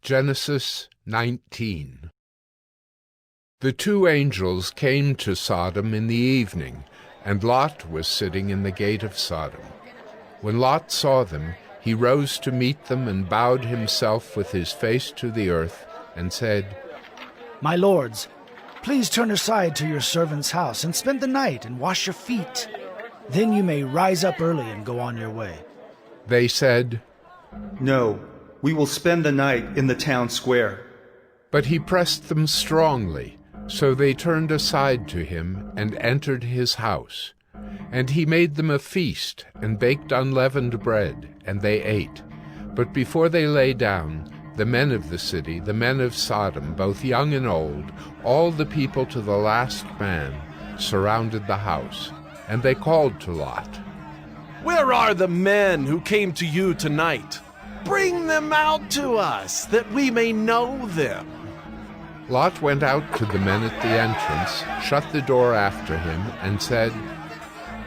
Genesis 19. The two angels came to Sodom in the evening, and Lot was sitting in the gate of Sodom. When Lot saw them, he rose to meet them and bowed himself with his face to the earth, and said, "My lords, please turn aside to your servant's house and spend the night and wash your feet. Then you may rise up early and go on your way." They said, "No, we will spend the night in the town square." but he pressed them strongly. So they turned aside to him and entered his house. And he made them a feast and baked unleavened bread, and they ate. But before they lay down, the men of the city, the men of Sodom, both young and old, all the people to the last man, surrounded the house. And they called to Lot, "Where are the men who came to you tonight? Bring them out to us, that we may know them." Lot went out to the men at the entrance, shut the door after him, and said,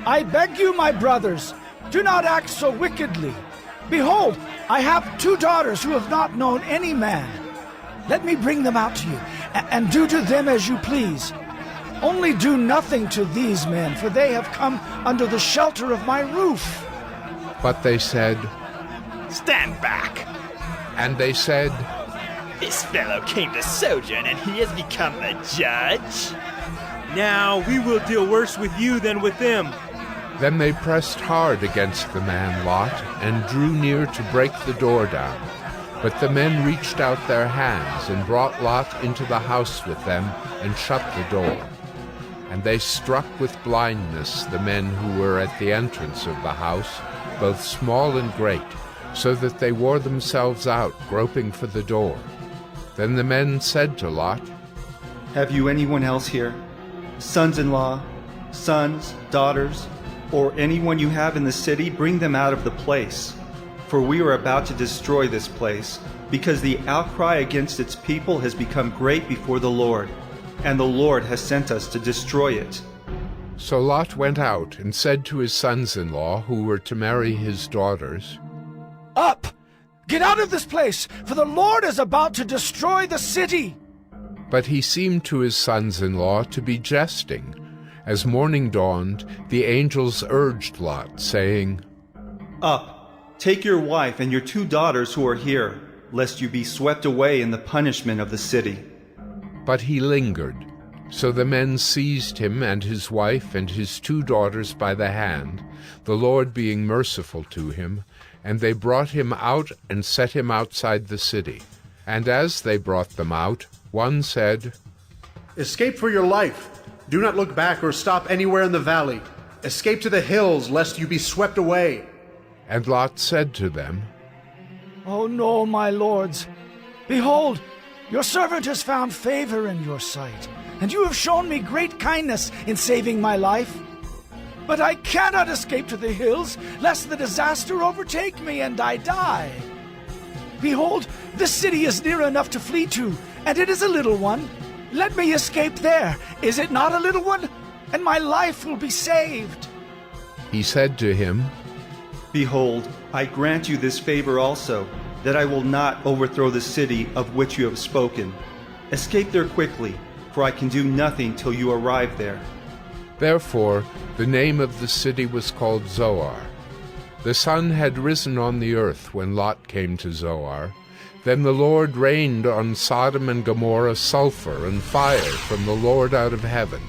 "I beg you, my brothers, do not act so wickedly. Behold, I have 2 daughters who have not known any man. Let me bring them out to you, and do to them as you please. Only do nothing to these men, for they have come under the shelter of my roof." But they said, "Stand back! and they said, This fellow came to sojourn and he has become the judge." Now we will deal worse with you than with them. Then they pressed hard against the man Lot, and drew near to break the door down. But the men reached out their hands, and brought Lot into the house with them, and shut the door. And they struck with blindness the men who were at the entrance of the house, both small and great, so that they wore themselves out, groping for the door. Then the men said to Lot, "Have you anyone else here? Sons-in-law, sons, daughters, or anyone you have in the city? Bring them out of the place. For we are about to destroy this place, because the outcry against its people has become great before the Lord, and the Lord has sent us to destroy it." So Lot went out and said to his sons-in-law, who were to marry his daughters, "Up! Get out of this place, for the Lord is about to destroy the city." But he seemed to his sons-in-law to be jesting. As morning dawned, the angels urged Lot, saying, "Up, take your wife and your 2 daughters who are here, lest you be swept away in the punishment of the city." But he lingered. So the men seized him and his wife and his 2 daughters by the hand, the Lord being merciful to him, and they brought him out and set him outside the city. And as they brought them out, one said, "Escape for your life. Do not look back or stop anywhere in the valley. Escape to the hills, lest you be swept away." And Lot said to them, "Oh no, my lords. Behold, your servant has found favor in your sight, and you have shown me great kindness in saving my life. But I cannot escape to the hills, lest the disaster overtake me and I die. Behold, this city is near enough to flee to, and it is a little one. Let me escape there. Is it not a little one? And my life will be saved." He said to him, "Behold, I grant you this favor also, that I will not overthrow the city of which you have spoken. Escape there quickly, for I can do nothing till you arrive there." Therefore the name of the city was called Zoar. The sun had risen on the earth when Lot came to Zoar. Then the Lord rained on Sodom and Gomorrah sulfur and fire from the Lord out of heaven.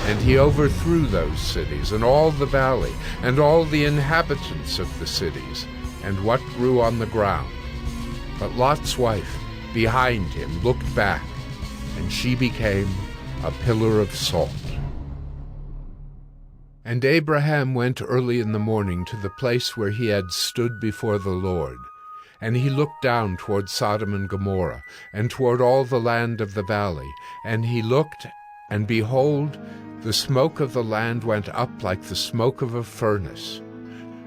And he overthrew those cities, and all the valley, and all the inhabitants of the cities, and what grew on the ground. But Lot's wife, behind him, looked back, and she became a pillar of salt. And Abraham went early in the morning to the place where he had stood before the Lord. And he looked down toward Sodom and Gomorrah, and toward all the land of the valley. And he looked, and behold, the smoke of the land went up like the smoke of a furnace.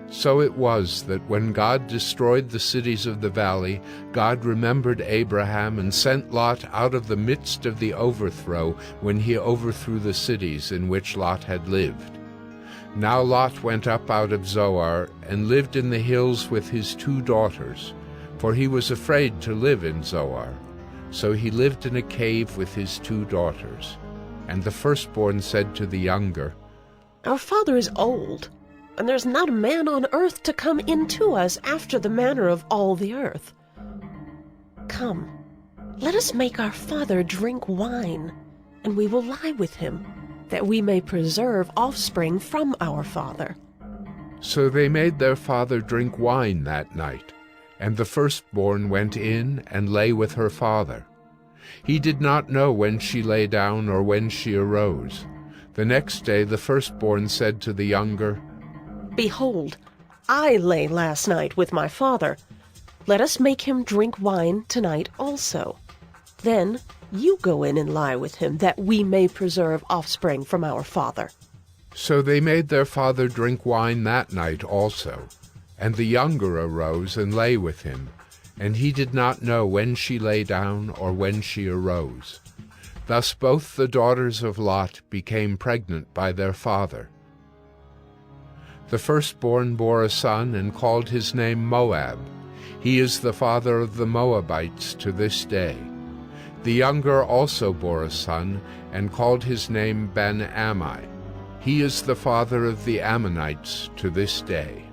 So it was that when God destroyed the cities of the valley, God remembered Abraham and sent Lot out of the midst of the overthrow when he overthrew the cities in which Lot had lived. Now Lot went up out of Zoar and lived in the hills with his 2 daughters. for he was afraid to live in Zoar. So he lived in a cave with his 2 daughters. And the firstborn said to the younger, Our father is old, and there's not a man on earth to come into us after the manner of all the earth. Come, let us make our father drink wine, and we will lie with him, that we may preserve offspring from our father. So they made their father drink wine that night, and the firstborn went in and lay with her father. He did not know when she lay down or when she arose. The next day the firstborn said to the younger, Behold, I lay last night with my father. Let us make him drink wine tonight also. Then you go in and lie with him, that we may preserve offspring from our father. So they made their father drink wine that night also. And the younger arose and lay with him, and he did not know when she lay down or when she arose. Thus both the daughters of Lot became pregnant by their father. The firstborn bore a son and called his name Moab. He is the father of the Moabites to this day. The younger also bore a son and called his name Ben-Ammi. He is the father of the Ammonites to this day.